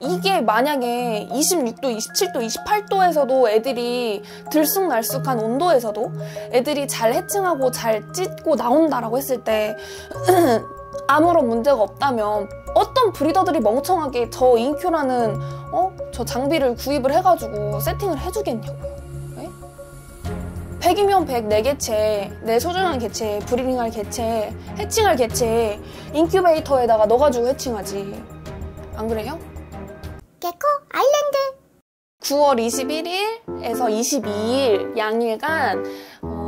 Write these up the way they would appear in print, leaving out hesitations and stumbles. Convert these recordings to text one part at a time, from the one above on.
이게 만약에 26도, 27도, 28도에서도 애들이 들쑥날쑥한 온도에서도 애들이 잘 해칭하고 잘 찢고 나온다라고 했을 때 아무런 문제가 없다면 어떤 브리더들이 멍청하게 저 인큐라는 저 장비를 구입을 해가지고 세팅을 해주겠냐고요. 네? 100이면 100, 내 개체, 내 소중한 개체, 브리딩할 개체, 해칭할 개체 인큐베이터에다가 넣어가지고 해칭하지. 안 그래요? 개코 아일랜드 9월 21일에서 22일 양일간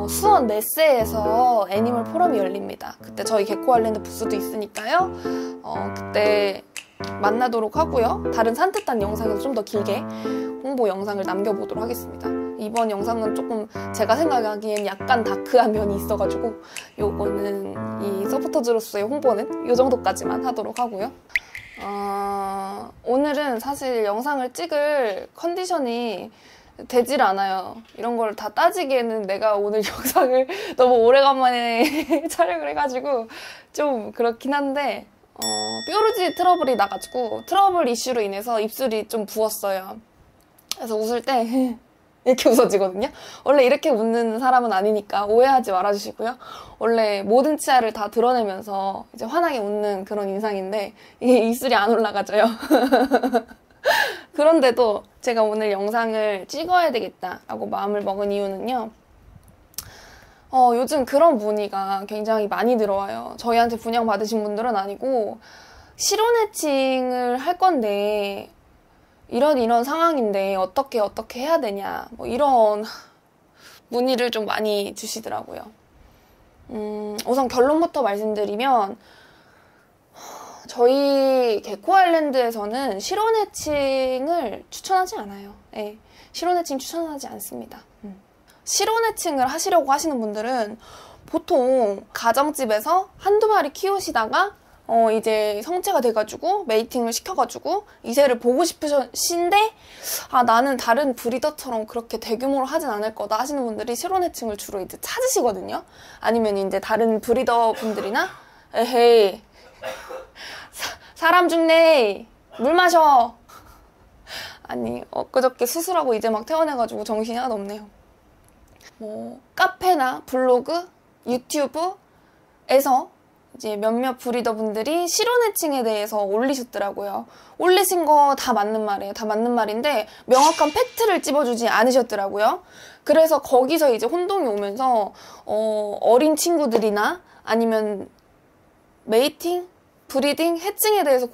수원 네세에서 애니멀 포럼이 열립니다. 그때 저희 개코 아일랜드 부스도 있으니까요. 그때 만나도록 하고요. 다른 산뜻한 영상에서 좀 더 길게 홍보 영상을 남겨보도록 하겠습니다. 이번 영상은 조금 제가 생각하기엔 약간 다크한 면이 있어가지고 요거는 이 서포터즈로서의 홍보는 요 정도까지만 하도록 하고요. 오늘은 사실 영상을 찍을 컨디션이 되질 않아요. 이런 걸 다 따지기에는 내가 오늘 영상을 너무 오래간만에 촬영을 해가지고 좀 그렇긴 한데 뾰루지 트러블이 나가지고 트러블 이슈로 인해서 입술이 좀 부었어요. 그래서 웃을 때 이렇게 웃어지거든요. 원래 이렇게 웃는 사람은 아니니까 오해하지 말아주시고요. 원래 모든 치아를 다 드러내면서 이제 환하게 웃는 그런 인상인데 이게 입술이 안 올라가져요. 그런데도 제가 오늘 영상을 찍어야 되겠다라고 마음을 먹은 이유는요. 요즘 그런 문의가 굉장히 많이 들어와요. 저희한테 분양받으신 분들은 아니고 실온해칭을 할 건데 이런 상황인데 어떻게 해야 되냐 뭐 이런 문의를 좀 많이 주시더라고요. 우선 결론부터 말씀드리면 저희 개코 아일랜드에서는 실온해칭을 추천하지 않아요. 네, 실온해칭 추천하지 않습니다. 실온해칭을 하시려고 하시는 분들은 보통 가정집에서 한두 마리 키우시다가 이제 성체가 돼가지고 메이팅을 시켜가지고 이세를 보고 싶으신데 나는 다른 브리더처럼 그렇게 대규모로 하진 않을 거다 하시는 분들이 실온해칭을 주로 이제 찾으시거든요. 아니면 이제 다른 브리더 분들이나 에헤이 사람 죽네 물 마셔 아니 엊그저께 수술하고 이제 막 퇴원해가지고 정신이 하나도 없네요. 뭐 카페나 블로그, 유튜브에서 이제 몇몇 브리더분들이 실온해칭에 대해서 올리셨더라고요. 올리신 거 다 맞는 말이에요. 다 맞는 말인데 명확한 팩트를 찝어주지 않으셨더라고요. 그래서 거기서 이제 혼동이 오면서 어린 친구들이나 아니면 메이팅, 브리딩, 해칭에 대해서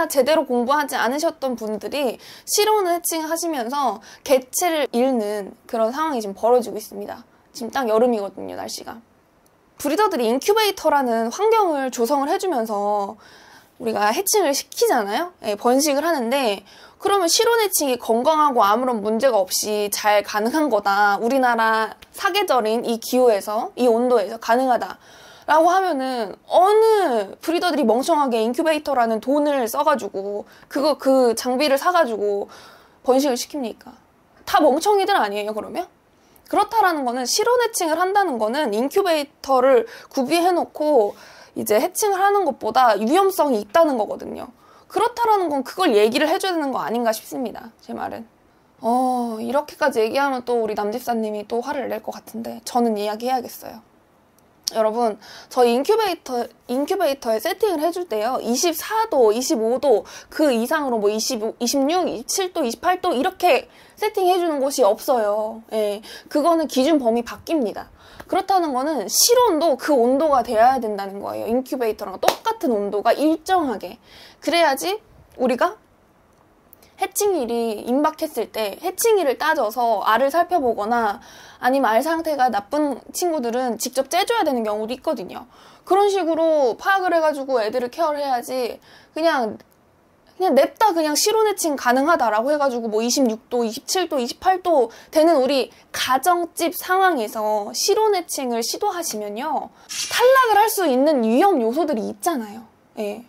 제대로 공부하지 않으셨던 분들이 실온해칭 하시면서 개체를 잃는 그런 상황이 지금 벌어지고 있습니다. 지금 딱 여름이거든요, 날씨가. 브리더들이 인큐베이터라는 환경을 조성을 해주면서 우리가 해칭을 시키잖아요. 예, 번식을 하는데 그러면 실온해칭이 건강하고 아무런 문제가 없이 잘 가능한 거다. 우리나라 사계절인 이 기후에서, 이 온도에서 가능하다. 라고 하면은 어느 브리더들이 멍청하게 인큐베이터라는 돈을 써가지고 그 장비를 사가지고 번식을 시킵니까? 다 멍청이들 아니에요, 그러면? 그렇다라는 거는 실온해칭을 한다는 거는 인큐베이터를 구비해놓고 이제 해칭을 하는 것보다 위험성이 있다는 거거든요. 그렇다라는 건 그걸 얘기를 해줘야 되는 거 아닌가 싶습니다. 제 말은. 이렇게까지 얘기하면 또 우리 남집사님이 또 화를 낼 것 같은데 저는 이야기해야겠어요. 여러분, 저희 인큐베이터에 세팅을 해줄 때요. 24도, 25도 그 이상으로 뭐 25, 26, 27도, 28도 이렇게 세팅해주는 곳이 없어요. 예, 그거는 기준 범위 바뀝니다. 그렇다는 거는 실온도 그 온도가 돼야 된다는 거예요. 인큐베이터랑 똑같은 온도가 일정하게. 그래야지 우리가 해칭일이 임박했을 때 해칭일을 따져서 알을 살펴보거나 아니면 알 상태가 나쁜 친구들은 직접 째줘야 되는 경우도 있거든요. 그런 식으로 파악을 해가지고 애들을 케어를 해야지 그냥 냅다 그냥 실온해칭 가능하다라고 해가지고 뭐 26도, 27도, 28도 되는 우리 가정집 상황에서 실온해칭을 시도하시면요. 탈락을 할 수 있는 위험 요소들이 있잖아요. 예.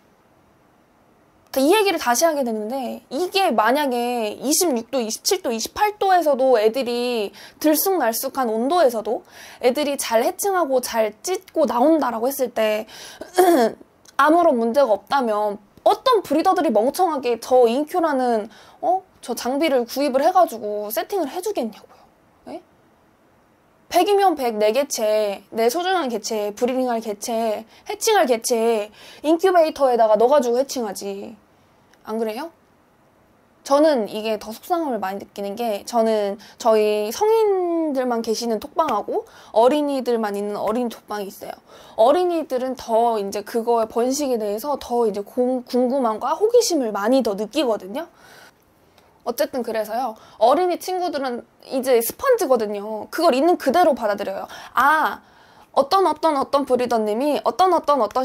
이 얘기를 다시 하게 되는데 이게 만약에 26도, 27도, 28도에서도 애들이 들쑥날쑥한 온도에서도 애들이 잘 해칭하고 잘 찢고 나온다라고 했을 때 아무런 문제가 없다면 어떤 브리더들이 멍청하게 저 인큐라는 저 장비를 구입을 해가지고 세팅을 해주겠냐고요. 네? 100이면 100, 내 개체, 내 소중한 개체, 브리딩할 개체, 해칭할 개체 인큐베이터에다가 넣어가지고 해칭하지. 안 그래요? 저는 이게 더 속상함을 많이 느끼는 게, 저는 저희 성인들만 계시는 톡방하고 어린이들만 있는 어린이 톡방이 있어요. 어린이들은 더 이제 그거의 번식에 대해서 더 이제 궁금함과 호기심을 많이 더 느끼거든요. 어쨌든 그래서요. 어린이 친구들은 이제 스펀지거든요. 그걸 있는 그대로 받아들여요. 아, 어떤 브리더님이 어떤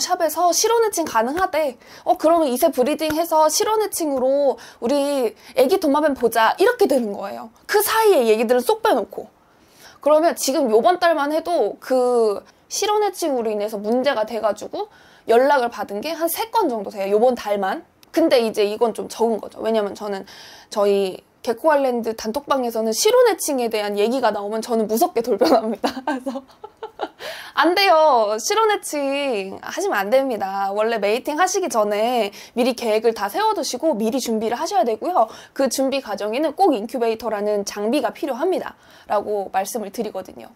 샵에서 실온해칭 가능하대. 그러면 이세 브리딩해서 실온해칭으로 우리 애기 도마뱀 보자. 이렇게 되는 거예요. 그 사이에 얘기들을 쏙 빼놓고. 그러면 지금 요번 달만 해도 그 실온해칭으로 인해서 문제가 돼가지고 연락을 받은 게 한 3건 정도 돼요. 요번 달만. 근데 이제 이건 좀 적은 거죠. 왜냐면 저는 저희 개코 아일랜드 단톡방에서는 실온해칭에 대한 얘기가 나오면 저는 무섭게 돌변합니다. 그래서 안 돼요. 실온해칭 하시면 안 됩니다. 원래 메이팅 하시기 전에 미리 계획을 다 세워두시고 미리 준비를 하셔야 되고요. 그 준비 과정에는 꼭 인큐베이터라는 장비가 필요합니다. 라고 말씀을 드리거든요.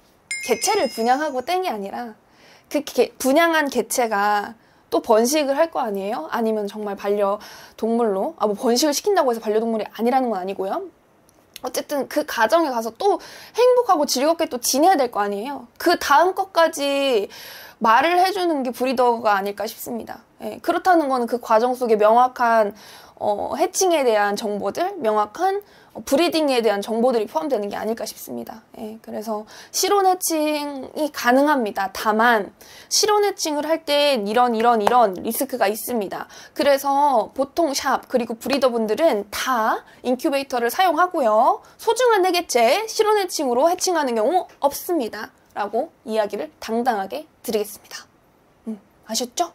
개체를 분양하고 땡이 아니라 그 분양한 개체가 또 번식을 할 거 아니에요? 아니면 정말 반려동물로, 뭐 번식을 시킨다고 해서 반려동물이 아니라는 건 아니고요. 어쨌든 그 가정에 가서 또 행복하고 즐겁게 또 지내야 될 거 아니에요. 그 다음 것까지 말을 해주는 게 브리더가 아닐까 싶습니다. 예, 그렇다는 거는 그 과정 속에 명확한 해칭에 대한 정보들, 명확한 브리딩에 대한 정보들이 포함되는 게 아닐까 싶습니다. 예, 그래서 실온 해칭이 가능합니다. 다만 실온 해칭을 할 땐 이런 리스크가 있습니다. 그래서 보통 샵 그리고 브리더분들은 다 인큐베이터를 사용하고요. 소중한 내 개체 실온 해칭으로 해칭하는 경우 없습니다. 라고 이야기를 당당하게 드리겠습니다. 아셨죠?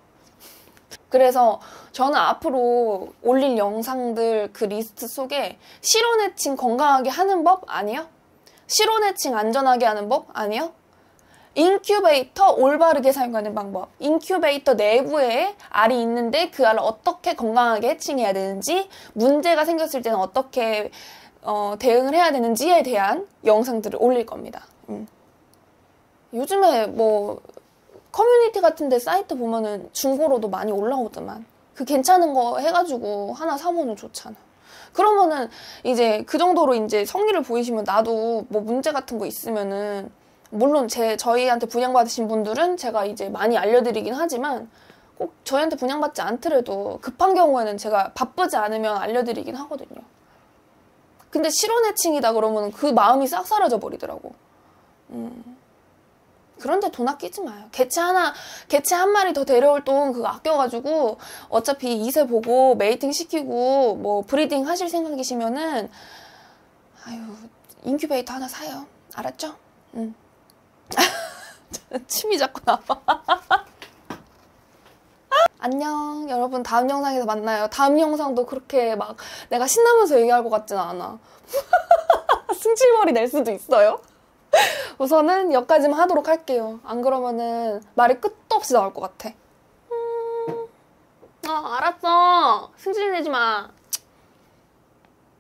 그래서 저는 앞으로 올릴 영상들 그 리스트 속에 실온해칭 건강하게 하는 법 아니요? 실온해칭 안전하게 하는 법 아니요? 인큐베이터 올바르게 사용하는 방법, 인큐베이터 내부에 알이 있는데 그 알을 어떻게 건강하게 해칭해야 되는지, 문제가 생겼을 때는 어떻게 대응을 해야 되는지에 대한 영상들을 올릴 겁니다. 요즘에 뭐 커뮤니티 같은데 사이트 보면은 중고로도 많이 올라오더만. 그 괜찮은 거 해가지고 하나 사보면 좋잖아. 그러면은 이제 그 정도로 이제 성의를 보이시면 나도 뭐 문제 같은 거 있으면은, 물론 저희한테 분양받으신 분들은 제가 이제 많이 알려드리긴 하지만 꼭 저희한테 분양받지 않더라도 급한 경우에는 제가 바쁘지 않으면 알려드리긴 하거든요. 근데 실온해칭이다 그러면 그 마음이 싹 사라져 버리더라고. 그런데 돈 아끼지 마요. 개체 한 마리 더 데려올 돈 그거 아껴가지고 어차피 이세 보고 메이팅 시키고 뭐 브리딩 하실 생각이시면은 인큐베이터 하나 사요. 알았죠? 침이 자꾸 나와. 안녕 여러분, 다음 영상에서 만나요. 다음 영상도 그렇게 막 내가 신나면서 얘기할 것 같진 않아. 승질머리 낼 수도 있어요. 우선은 여기까지만 하도록 할게요. 안 그러면은 말이 끝도 없이 나올 것 같아. 알았어. 승질 내지 마.